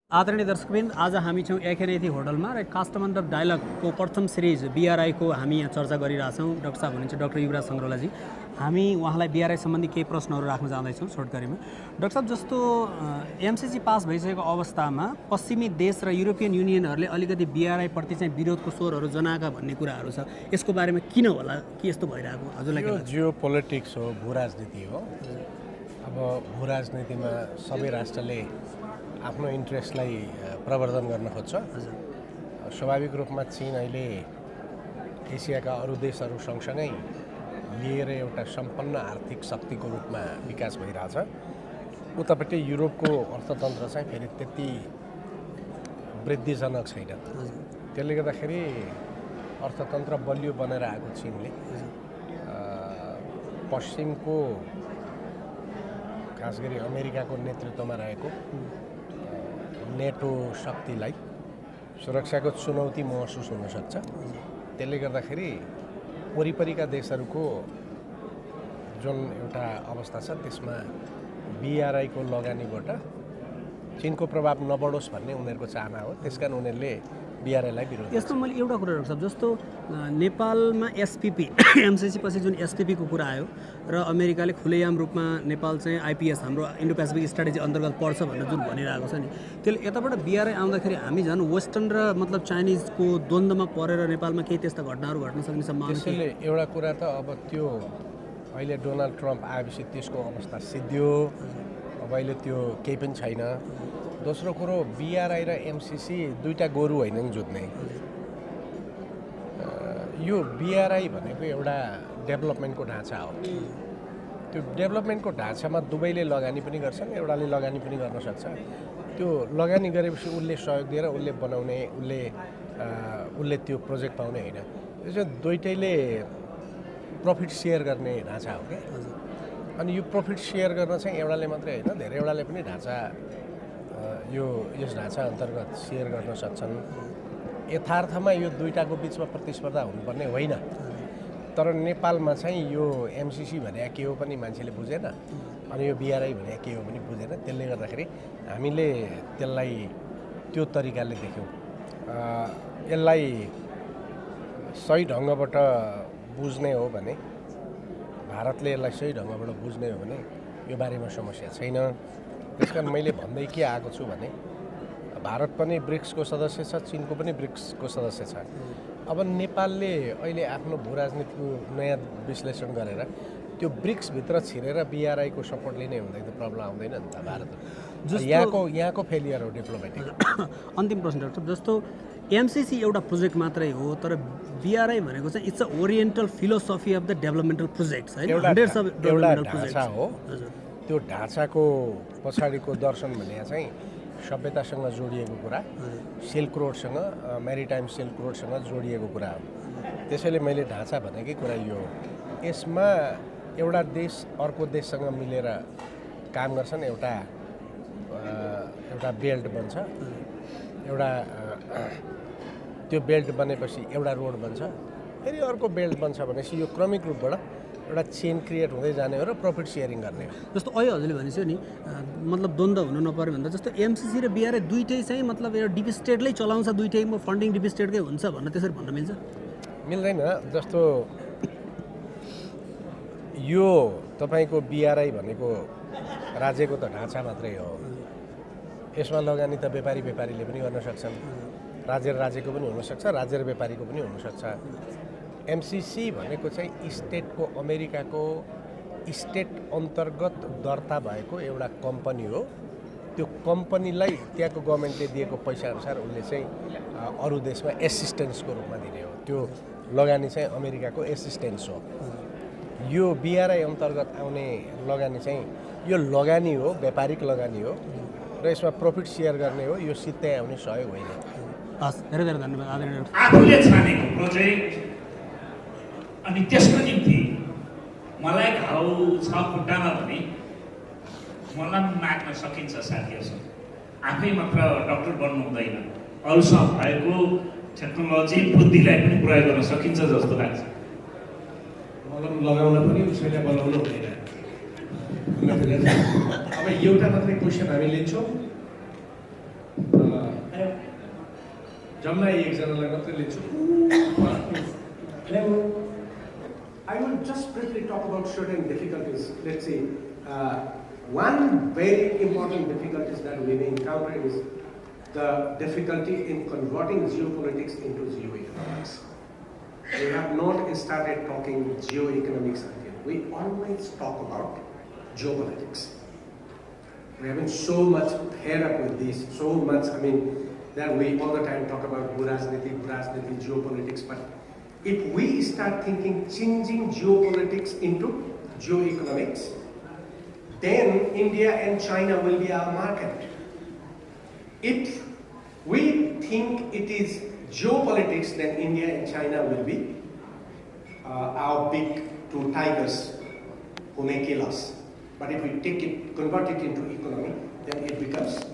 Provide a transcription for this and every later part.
आदरणीय दर्शकवृन्द, आज हामी छौँ एखेरेथी होटलमा र काष्ठमण्डप डायलगको प्रथम सिरिज BRI को हामी यहाँ चर्चा गरिरहेछौँ। डाक्टर साहब हुनुहुन्छ डक्टर युवराज सङ्ग्रौलाजी। हामी उहाँलाई BRI सम्बन्धी केही प्रश्नहरू राख्न जाँदैछौँ छोटकरीमा। डाक्टर साहब, जस्तो MCC पास भइसकेको अवस्थामा पश्चिमी देश र युरोपियन युनियनहरूले अलिकति BRI प्रति चाहिँ विरोधको स्वरहरू जनाएका भन्ने कुराहरू छ। यसको बारेमा किन होला, के यस्तो भइरहेको हजुरलाई के लाग्छ? जियो पोलिटिक्स हो, भू राजनीति हो। अब भू राजनीतिमा सबै राष्ट्रले आफ्नो इन्ट्रेस्टलाई प्रवर्धन गर्न खोज्छ। स्वाभाविक रूपमा चीन अहिले एसियाका अरू देशहरू सँगसँगै लिएर एउटा सम्पन्न आर्थिक शक्तिको रूपमा विकास भइरहेछ। उतापट्टि युरोपको अर्थतन्त्र चाहिँ फेरि त्यति वृद्धिजनक छैन। त्यसले गर्दाखेरि अर्थतन्त्र बलियो बनेर आएको चीनले पश्चिमको खास गरी अमेरिकाको नेतृत्वमा रहेको नेटो शक्तिलाई सुरक्षाको चुनौती महसुस हुन सक्छ। त्यसले गर्दाखेरि वरिपरिका देशहरूको जुन एउटा अवस्था छ त्यसमा BRI को लगानीबाट चीनको प्रभाव नबढोस् भन्ने उनीहरूको चाहना हो। त्यसकारण उनीहरूले BRI लाई विरोध। यस्तो मैले एउटा कुरा राख्छु, जस्तो नेपालमा SPP MCC पछि जुन SPP को कुरा आयो र अमेरिकाले खुलेआम रूपमा नेपाल चाहिँ IPS हाम्रो इन्डो पेसिफिक स्ट्राटेजी अन्तर्गत पर्छ भनेर जुन भनिरहेको छ नि, त्यसले यताबाट BRI आउँदाखेरि हामी झन् वेस्टर्न र मतलब चाइनिजको द्वन्द्वमा परेर नेपालमा केही त्यस्ता घटनाहरू घट्न सक्ने सम्भावना छ। त्यसैले एउटा कुरा त अब त्यो अहिले डोनाल्ड ट्रम्प आएपछि त्यसको अवस्था सिद्धियो। अब अहिले त्यो केही पनि छैन। दोस्रो कुरो, BRI र MCC दुईटा गोरु होइनन् जुत्ने। यो BRI भनेको एउटा डेभलपमेन्टको ढाँचा हो। त्यो डेभलपमेन्टको ढाँचामा दुवैले लगानी पनि गर्छन्, एउटाले लगानी पनि गर्न सक्छ। त्यो लगानी गरेपछि उसले सहयोग दिएर उसले बनाउने, उसले त्यो प्रोजेक्ट पाउने होइन। त्यसो दुईटैले प्रफिट सेयर गर्ने ढाँचा हो क्या। अनि यो प्रफिट सेयर गर्न चाहिँ एउटाले मात्रै होइन, धेरैवटाले पनि ढाँचा यस ढाँचा अन्तर्गत सेयर गर्न सक्छन्। यथार्थमा यो दुईटाको बिचमा प्रतिस्पर्धा हुनुपर्ने होइन। तर नेपालमा चाहिँ यो MCC भने के हो पनि मान्छेले बुझेन, अनि यो BRI भने के हो पनि बुझेन। त्यसले गर्दाखेरि हामीले त्यसलाई त्यो तरिकाले देख्यौँ। यसलाई सही ढङ्गबाट बुझ्ने हो भने, भारतले यसलाई सही ढङ्गबाट बुझ्ने हो भने यो बारेमा समस्या छैन। त्यसकारण मैले भन्दै के आएको छु भने भारत पनि ब्रिक्सको सदस्य छ, चीनको पनि ब्रिक्सको सदस्य छ। अब नेपालले अहिले आफ्नो भू राजनीतिको नयाँ विश्लेषण गरेर त्यो ब्रिक्सभित्र छिरेर BRI को सपोर्ट लिने हुँदैन त प्रब्लम आउँदैन नि त। भारत यहाँको फेलियर हो डिप्लोमेटिक। अन्तिम प्रश्न डाक्टर, जस्तो MCC एउटा प्रोजेक्ट मात्रै हो, तर BRI भनेको चाहिँ it's a oriental philosophy of the developmental project होइन, हन्ड्रेड्स अफ डेभलपमेन्टल ढाँचा हो। त्यो ढाँचाको पछाडिको दर्शन भने चाहिँ सभ्यतासँग जोडिएको कुरा, सिल्क रोडसँग, म्यारिटाइम सिल्क रोडसँग जोडिएको कुरा हो। त्यसैले मैले ढाँचा भनेकै कुरा यो हो। यसमा एउटा देश अर्को देशसँग मिलेर काम गर्छन्, एउटा बेल्ट बन्छ, एउटा त्यो बेल्ट बनेपछि एउटा रोड बन्छ, फेरि अर्को बेल्ट बन्छ भनेपछि यो क्रमिक रूपबाट एउटा चेन क्रिएट हुँदै जाने हो र प्रफिट सेयरिङ गर्ने हो। जस्तो अहिले हजुरले भनेको नि, मतलब द्वन्द्व हुनु नपर्यो भन्दा, जस्तो MCC र BRI दुइटै चाहिँ मतलब एउटा डिप स्टेटले चलाउँछ, दुइटैमा फन्डिङ डिप स्टेटकै हुन्छ भनेर त्यसरी भन्न मिल्छ? मिल्दैन। जस्तो यो तपाईँको BRI भनेको राज्यको त ढाँचा मात्रै हो। यसमा लगानी त व्यापारीले पनि गर्न सक्छन्, राज्य र राज्यको पनि हुनसक्छ, राज्य र व्यापारीको पनि हुनसक्छ। MCC भनेको चाहिँ स्टेटको, अमेरिकाको स्टेट अन्तर्गत दर्ता भएको एउटा कम्पनी हो। त्यो कम्पनीलाई त्यहाँको गभर्मेन्टले दिएको पैसा अनुसार उसले चाहिँ अरू देशमा एसिस्टेन्सको रूपमा दिने हो। त्यो लगानी चाहिँ अमेरिकाको एसिस्टेन्स हो। यो BRI अन्तर्गत आउने लगानी चाहिँ यो लगानी हो, व्यापारिक लगानी हो र यसमा प्रफिट सेयर गर्ने हो। यो सिधै आउने सहयोग होइन। हस्, धेरै धेरै धन्यवाद आदरणीय। आफूले छानेको प्रोजेक्ट अनि त्यसको निम्ति मलाई घाउ छ खुट्टामा भने मलाई माग्न सकिन्छ साथीहरूसँग। आफै मात्र डक्टर बन्नु हुँदैन, अरूसँग भएको टेक्नोलोजी बुद्धिलाई पनि प्रयोग गर्न सकिन्छ जस्तो लाग्छ। मलम लगाउन पनि उसैले बनाउनु हुँदैन। अब एउटा मात्रै क्वेसन हामी लिन्छौँ। जम्मा एकजनालाई मात्रै लिन्छु Then I will just briefly talk about certain difficulties. Let's see. One very important difficulties that we may encounter is the difficulty in converting geopolitics into geoeconomics. We have not started talking geoeconomics until. We always talk about geopolitics. We have been so much fed up with this, so much, that we all the time talk about Rajniti, geopolitics, but if we start thinking changing geopolitics into geoeconomics, then India and China will be our market. If we think it is geopolitics, then India and China will be our big two tigers who may kill us. But if we take it, convert it into economy, then it becomes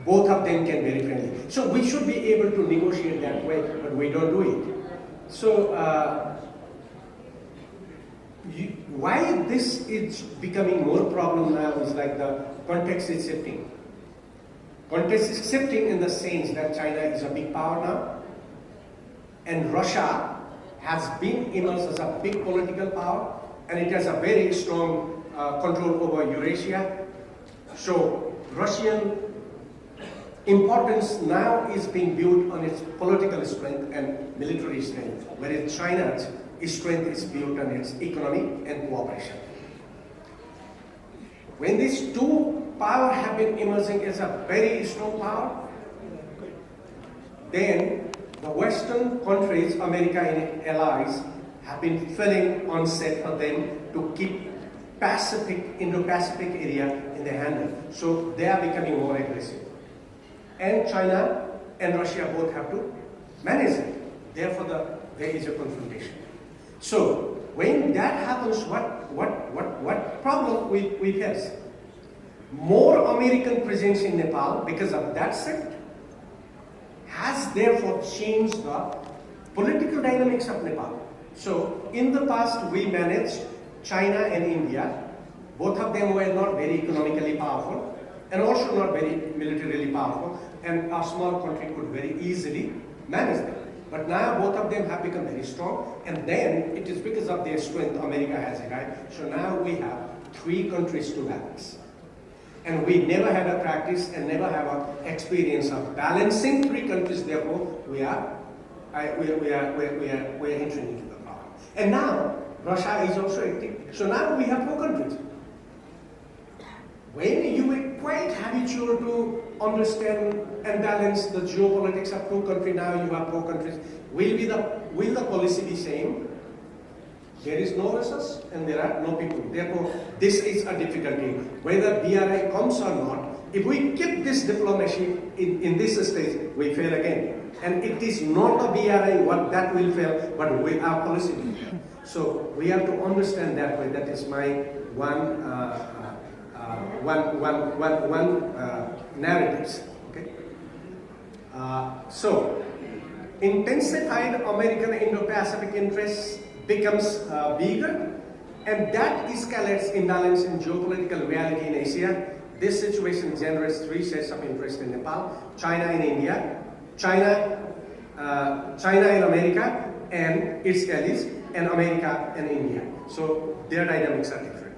both of them can be very friendly. So we should be able to negotiate that way, but we don't do it. So why this is becoming more problem now is like the context is shifting. Context is shifting in the sense that China is a big power now, and Russia has been immersed as a big political power, and it has a very strong control over Eurasia. So Russian importance now is being built on its political strength and military strength, whereas China's strength is built on its economy and cooperation. When these two powers have been emerging as a very strong power, then the Western countries, America and allies, have been filling on set for them to keep Indo-Pacific area in their handle. So they are becoming more aggressive. And China and Russia both have to manage it. Therefore, there is a confrontation. So when that happens, what problem we face? More American presence in Nepal because of that shift has therefore changed the political dynamics of Nepal. So in the past, we managed China and India. Both of them were not very economically powerful and also not very militarily powerful, and a small country could very easily manage them. But now both of them have become very strong, and then it is because of their strength America has arrived. So now we have three countries to balance. And we never had a practice and never have an experience of balancing three countries. Therefore, we are entering into the problem. And now Russia is also active. So now we have four countries. When you were quite habitual to understand and balance the geopolitics of two countries, now you have four countries. Will the policy be same? There is no resource and there are no people. Therefore, this is a difficulty. Whether BRI comes or not, if we keep this diplomacy in this stage, we fail again. And it is not a BRI what that will fail, but our policy will fail. So we have to understand that way. That is my one narratives. Okay. So intensified American Indo-Pacific interests becomes bigger, and that escalates imbalance in geopolitical reality in Asia. This situation generates three sets of interest in Nepal: China and India, China and America, and its allies, and America and India. So their dynamics are different.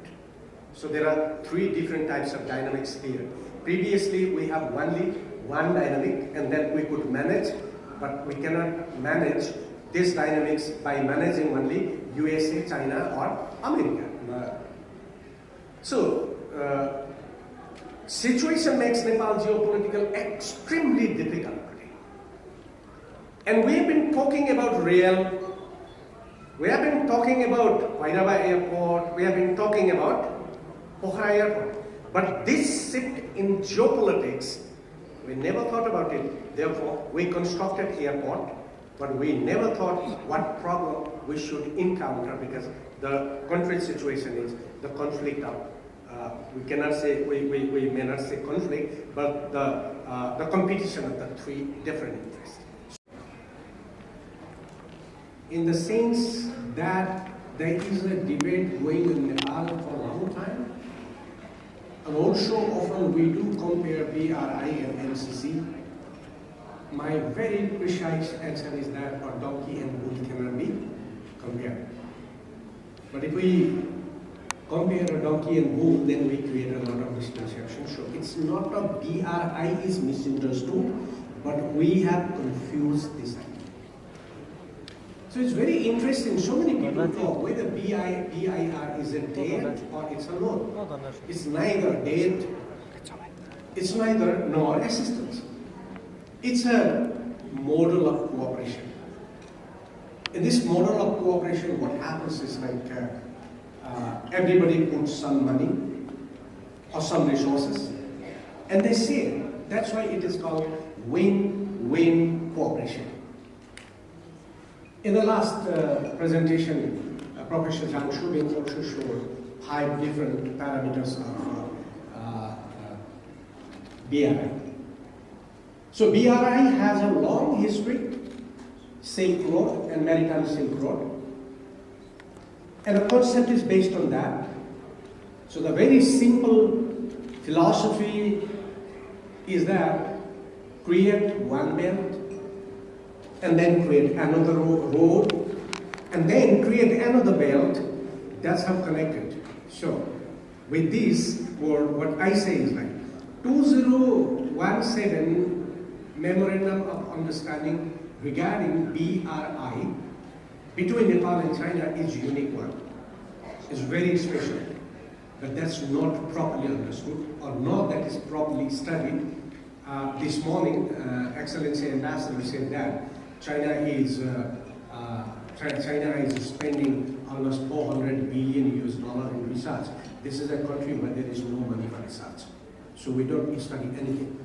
So there are three different types of dynamics here. Previously, we have only one dynamic, and then we could manage, but we cannot manage this dynamics by managing only USA, China, or America. So, situation makes Nepal geopolitical extremely difficult. And we have been talking about rail, we have been talking about Vairava Airport, we have been talking about Pokhara Airport. But this shift in geopolitics, we never thought about it. Therefore, we constructed airport, but we never thought what problem we should encounter, because the country situation is the conflict of, we cannot say, we may not say conflict, but the competition of the three different interests. In the sense that there is a debate going in Nepal for a long time, and also often we do compare BRI and NCC, my very precise answer is that a donkey and bull cannot be compared. But if we compare a donkey and bull, then we create a lot of misconception. So it's not a BRI is misunderstood, but we have confused this idea. So it's very interesting. So many people talk whether BIR is a debt or it's a loan. It's neither debt, it's neither nor assistance. It's a model of cooperation. In this model of cooperation, what happens is like everybody puts some money or some resources, and they share. That's why it is called win-win cooperation. In the last presentation, Professor Zhang Shubin also showed 5 different parameters of BRI. So BRI has a long history, Silk Road and Maritime Silk Road, and the concept is based on that. So the very simple philosophy is that create one belt, and then create another road, and then create another belt. That's how connected. So with this word, what I say is like 2017 Memorandum of Understanding regarding BRI between Nepal and China is a unique one. It's very special, but that's not properly understood or not that is properly studied. This morning, Excellency Ambassador said that China is spending almost $400 billion in research. This is a country where there is no money for research, so we don't study anything.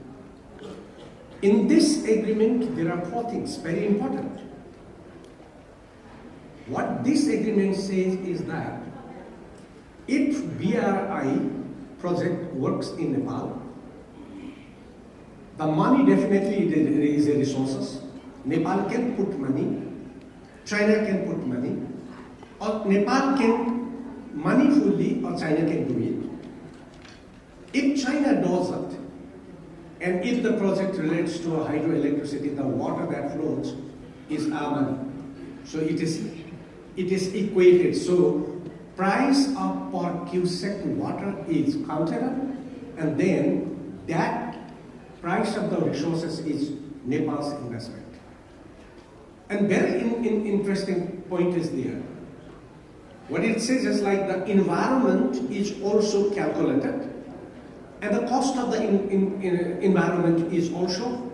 In this agreement, there are 4 things very important. What this agreement says is that if BRI project works in Nepal, the money definitely is a resources. Nepal can put money, China can put money, or Nepal can money fully, or China can do it. If China does it, and if the project relates to a hydroelectricity, the water that flows is our money. So it is equated. So price of per cubic water is counted, and then that price of the resources is Nepal's investment. And very interesting point is there. What it says is like the environment is also calculated, and the cost of the environment is also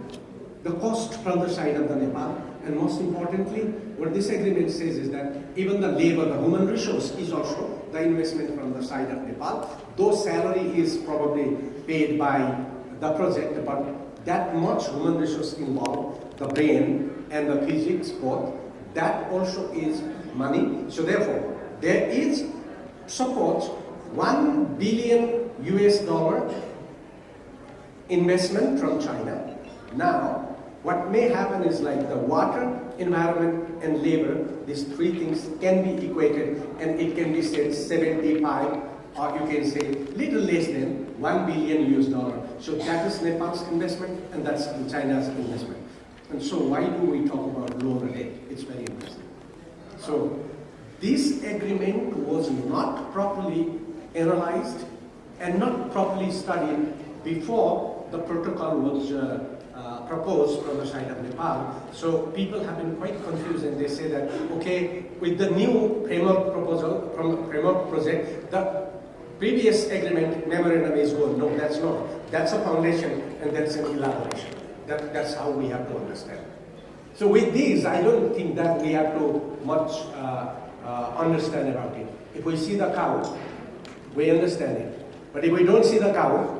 the cost from the side of the Nepal. And most importantly, what this agreement says is that even the labor, the human resource is also the investment from the side of Nepal. Though salary is probably paid by the project, but that much human resource involved, the brain and the physics both, that also is money. So therefore, there is support $1 billion investment from China. Now, what may happen is like the water, environment, and labor, these 3 things can be equated, and it can be said 75, or you can say little less than $1 billion. So that is Nepal's investment, and that's China's investment. And so why do we talk about loan or debt? It's very interesting. So this agreement was not properly analyzed and not properly studied before the protocol was proposed from the side of Nepal. So people have been quite confused, and they say that, okay, with the new framework proposal from the framework project, the previous agreement memorandum is good. No, that's not. That's a foundation, and that's an elaboration. That's how we have to understand. So with these, I don't think that we have to much understand about it. If we see the cow, we understand it. But if we don't see the cow,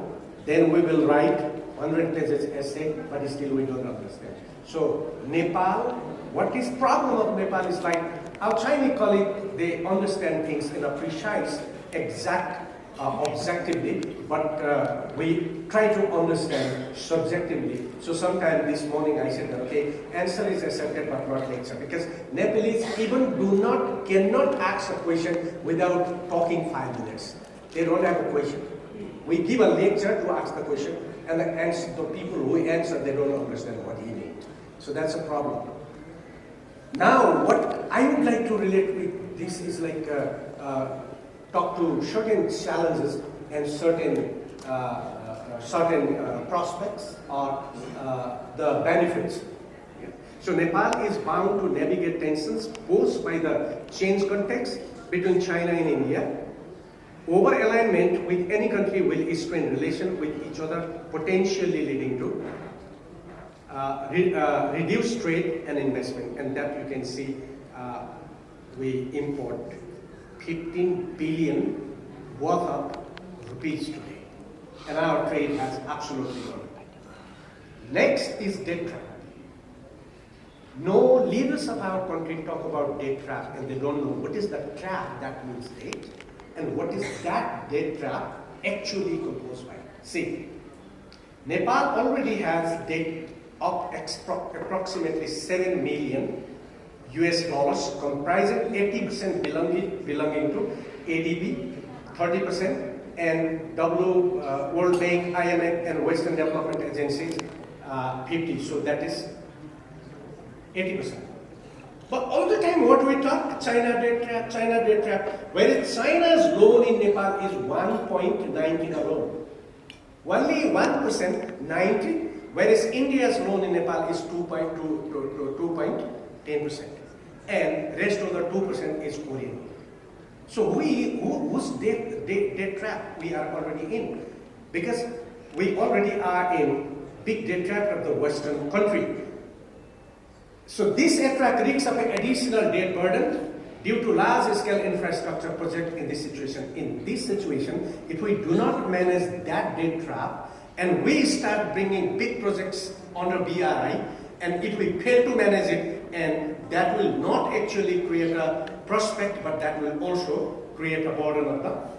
then we will write 100 pages essay, but still we don't understand. So Nepal, what is problem of Nepal is like our Chinese colleague, they understand things in a precise, exact, objectively, but we try to understand subjectively. So sometime this morning I said, okay, answer is accepted but not lecture, because Nepalese even cannot ask a question without talking 5 minutes. They don't have a question. We give a lecture to ask the question, and the people who answer, they don't understand what he means. So that's a problem. Now, what I would like to relate with this is like talk to certain challenges and certain prospects or the benefits. So Nepal is bound to navigate tensions posed by the changed context between China and India. Over-alignment with any country will strain relations with each other, potentially leading to reduced trade and investment. And that you can see we import 15 billion worth of rupees today. And our trade has absolutely gone. Next is debt trap. No leaders of our country talk about debt trap and they don't know what is the trap that means debt and what is that debt trap actually composed by. See, Nepal already has debt of approximately 7 million US dollars, comprising 80% belonging to ADB, 30%, and World Bank, IMF, and Western Development Agencies, 50. So that is 80%. But all the time what we talk, China debt trap, whereas China's loan in Nepal is 1.19 alone. Only 1%, 90, whereas India's loan in Nepal is 2.2 to 2.10%. And rest of the 2% is Korean. So whose debt trap we are already in? Because we already are in big debt trap of the Western country. So this attract risks of an additional debt burden due to large-scale infrastructure project in this situation. In this situation, if we do not manage that debt trap and we start bringing big projects under BRI, and if we fail to manage it, and that will not actually create a prospect, but that will also create a burden of the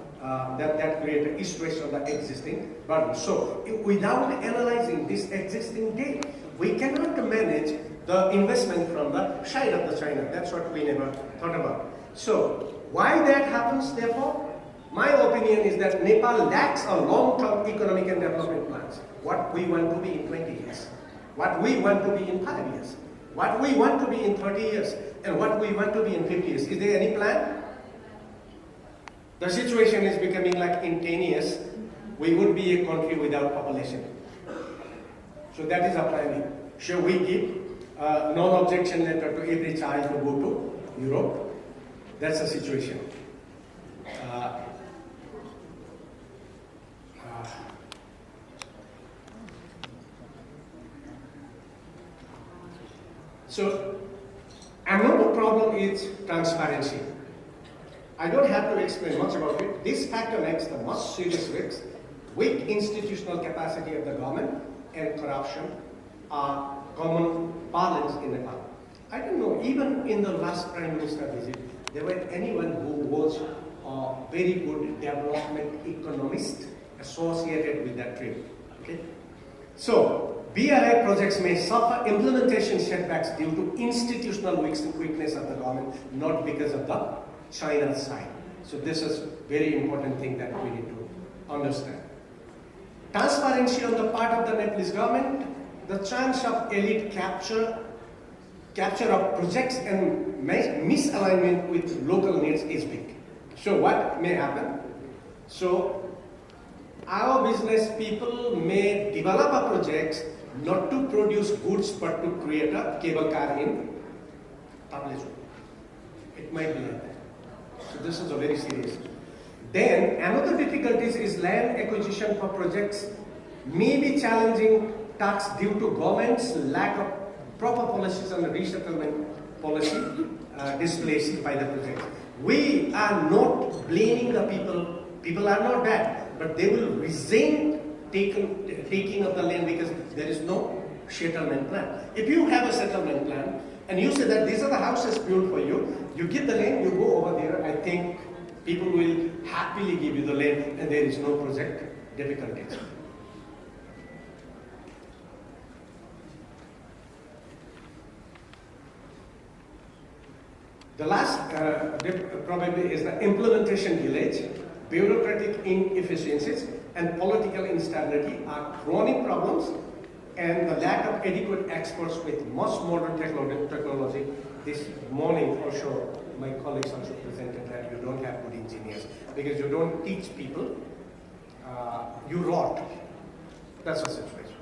that create a stress on the existing burden. So without analyzing this existing debt, we cannot manage the investment from the side of the China. That's what we never thought about. So why that happens, therefore? My opinion is that Nepal lacks a long-term economic and development plans. What we want to be in 20 years, what we want to be in 5 years, what we want to be in 30 years, and what we want to be in 50 years. Is there any plan? The situation is becoming like in 10 years, we would be a country without population. So that is a plan. Should we give non-objection letter to every child to go to Europe? That's the situation. So another problem is transparency. I don't have to explain much about it. This factor makes the most serious risks. Weak institutional capacity of the government and corruption are common parlance in Nepal. I don't know, even in the last Prime Minister visit, there were anyone who was a very good development economist associated with that trip. Okay? So, BRI projects may suffer implementation setbacks due to institutional weakness of the government, not because of the China side. So this is very important thing that we need to understand. Transparency on the part of the Nepalese government, the chance of elite capture of projects and misalignment with local needs is big. So what may happen? So our business people may develop a project not to produce goods but to create a cable car in Tableau. It might be like that. So this is a very serious. Then another difficulties is land acquisition for projects may be challenging tasks due to government's lack of proper policies on the resettlement policy displaced by the project. We are not blaming the people. People are not bad, but they will resent taking of the land because there is no settlement plan. If you have a settlement plan and you say that these are the houses built for you, you get the land, you go over there, I think people will happily give you the land and there is no project difficulties. The last probably is the implementation delays, bureaucratic inefficiencies, and political instability are chronic problems, and the lack of adequate experts with much modern technology. This morning also, my colleagues also presented that you don't have good engineers because you don't teach people, you rot. That's the situation.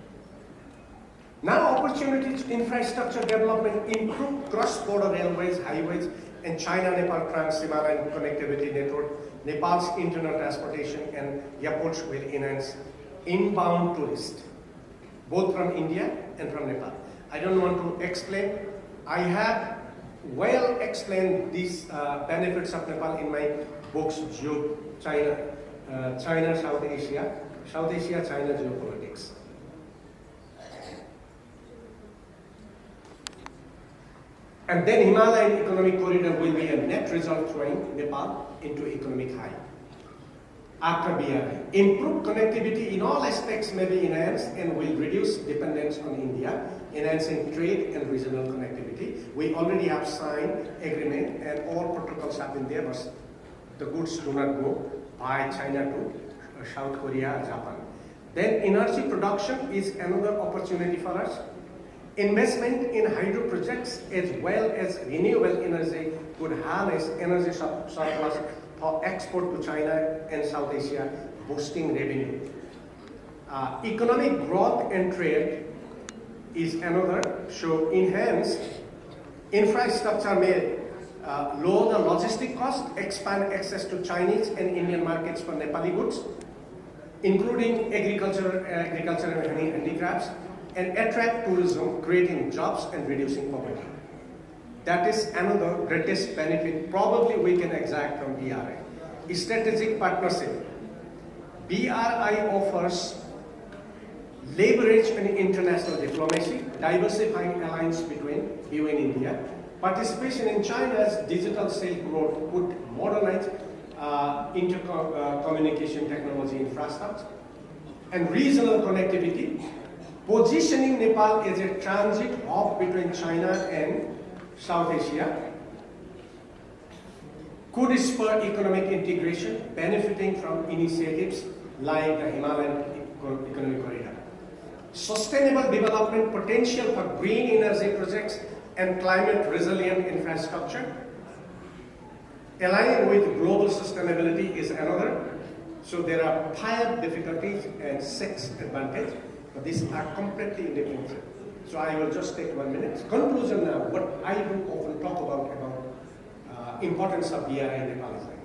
Now opportunities, infrastructure development, improve cross-border railways, highways, and China-Nepal trans-Himalayan connectivity network. Nepal's internal transportation and airports will enhance inbound tourists, both from India and from Nepal. I don't want to explain. I have well explained these benefits of Nepal in my books, China, South Asia, China Geopolitics. And then Himalayan Economic Corridor will be a net result throwing Nepal into economic high. After BRI, improved connectivity in all aspects may be enhanced and will reduce dependence on India, enhancing trade and regional connectivity. We already have signed agreement and all protocols have been there, but the goods do not go by China to South Korea, Japan. Then energy production is another opportunity for us. Investment in hydro projects as well as renewable energy could harness energy surplus for export to China and South Asia, boosting revenue. Economic growth and trade is another, so enhanced infrastructure may lower the logistic cost, expand access to Chinese and Indian markets for Nepali goods, including agriculture and handicrafts, and attract tourism, creating jobs and reducing poverty. That is another greatest benefit probably we can exact from BRI. Strategic partnership. BRI offers leverage in international diplomacy, diversifying alliance between EU and India. Participation in China's digital Silk Road would modernize intercommunication technology infrastructure and regional connectivity, positioning Nepal as a transit hub between China and South Asia, could spur economic integration, benefiting from initiatives like the Himalayan Economic Corridor. Sustainable development potential for green energy projects and climate resilient infrastructure. Aligning with global sustainability is another. So there are 5 difficulties and 6 advantages. But these are completely independent. So I will just take 1 minute. Conclusion now, what I do often talk about importance of BRI in Nepal is like,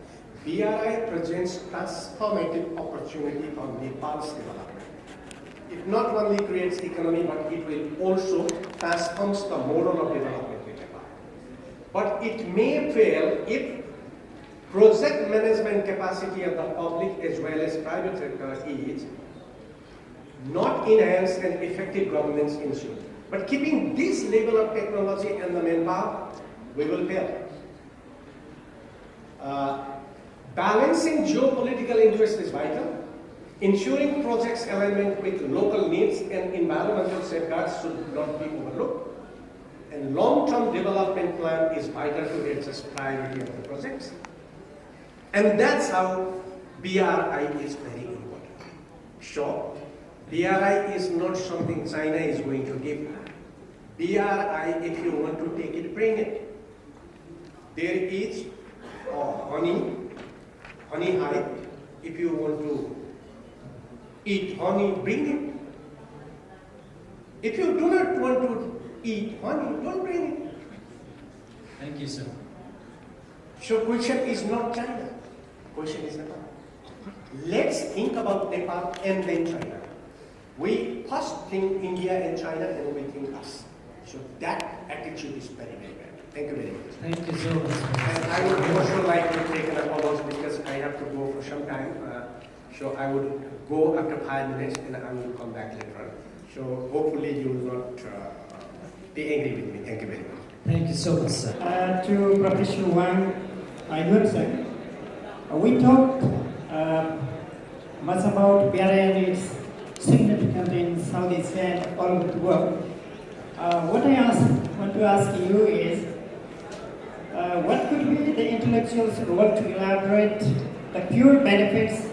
BRI presents transformative opportunity for Nepal's development. It not only creates economy, but it will also transforms the model of development in Nepal. But it may fail if project management capacity of the public as well as private sector is not enhanced and effective governance ensured. But keeping this level of technology and the manpower, we will fail. Balancing geopolitical interests is vital. Ensuring projects alignment with local needs and environmental safeguards should not be overlooked. And long-term development plan is vital to adjust priority of the projects. And that's how BRI is very important. Sure, BRI is not something China is going to give. BRI, if you want to take it, bring it. There is honey hive. If you want to eat honey, bring it. If you do not want to eat honey, don't bring it. Thank you, sir. So question is not China. Question is Nepal. Let's think about Nepal and then China. We first think India and China, and we think us. So that attitude is very, very bad. Thank you very much. Thank you so much. And I would also like to take an apology because I have to go for some time. So I would go after 5 minutes and I will come back later on. So hopefully you will not be angry with me. Thank you very much. Thank you so much, sir. To Professor Wang, I would say, we talked much about BRI and its significance in South Asia and all over the world. What I want to ask you is, what could be the intellectual's role to elaborate the pure benefits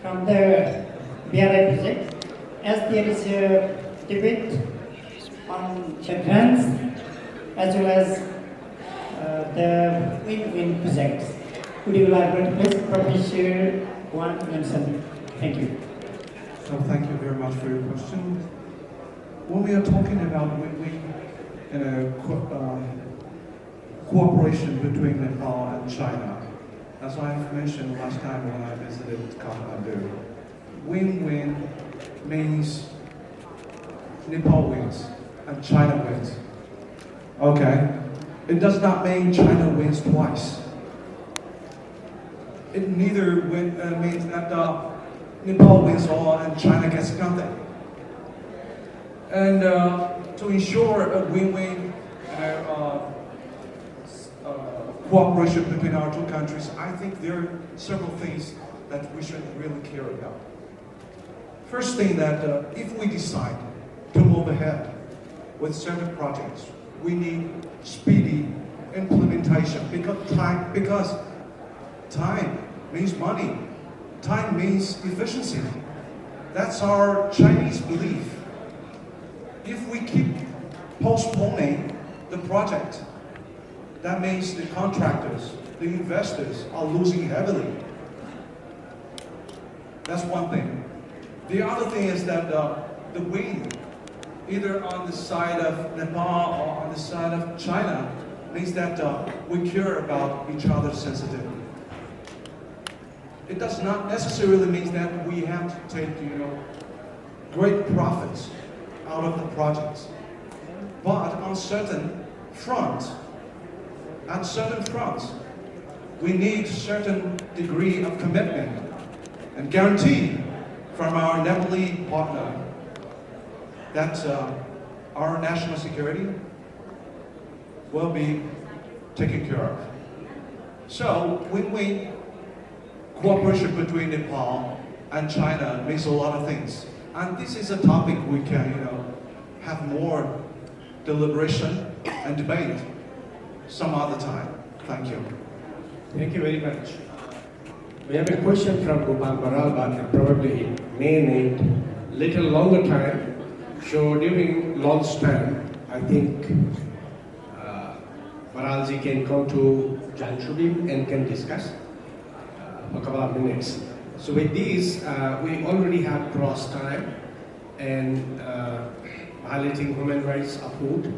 from the BRI project, as there is a debate on the grants as well as the win-win projects. Could you elaborate, please, Professor Juan Johnson? Thank you. So thank you very much for your question. When we are talking about win-win cooperation between Nepal and China, as I have mentioned last time when I visited Kasthamandap, win-win means Nepal wins and China wins. Okay? It does not mean China wins twice. It neither means that Nepal wins all and China gets nothing. And to ensure a win-win cooperation between our two countries, I think there are several things that we should really care about. First thing that if we decide to move ahead with certain projects, we need speedy implementation because time means money. Time means efficiency. That's our Chinese belief. If we keep postponing the project, that means the contractors, the investors are losing heavily. That's one thing. The other thing is that the win, either on the side of Nepal or on the side of China, means that we care about each other's sensitivity. It does not necessarily mean that we have to take, great profits out of the projects. But on certain fronts, we need a certain degree of commitment and guarantee from our Nepali partner that our national security will be taken care of. So win-win cooperation between Nepal and China means a lot of things. And this is a topic we can, have more deliberation and debate some other time. Thank you. Thank you very much. We have a question from Gopal Baral, but probably it may need little longer time. So during launch time, I think Baralji can come to Janshubim and can discuss a couple of minutes. So with these, we already have crossed time and violating human rights are food.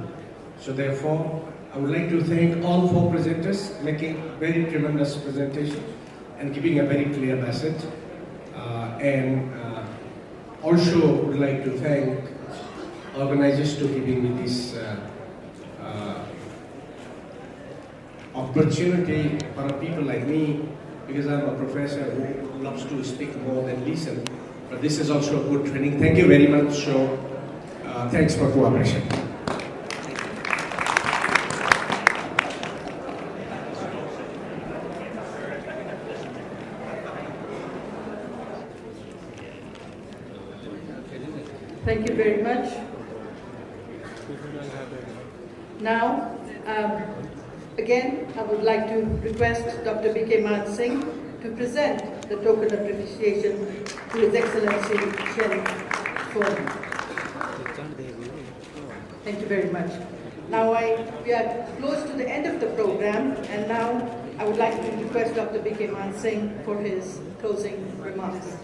So therefore, I would like to thank all four presenters making very tremendous presentation and giving a very clear message. Also would like to thank organizers to giving me this opportunity for people like me, because I'm a professor who loves to speak more than listen. But this is also a good training. Thank you very much. So thanks for cooperation. Thank you very much. Now, again, I would like to request Dr. B.K. Man Singh to present the token of appreciation to His Excellency Sheriff Forum. Thank you very much. Now, we are close to the end of the program, and now I would like to request Dr. B.K. Man Singh for his closing remarks.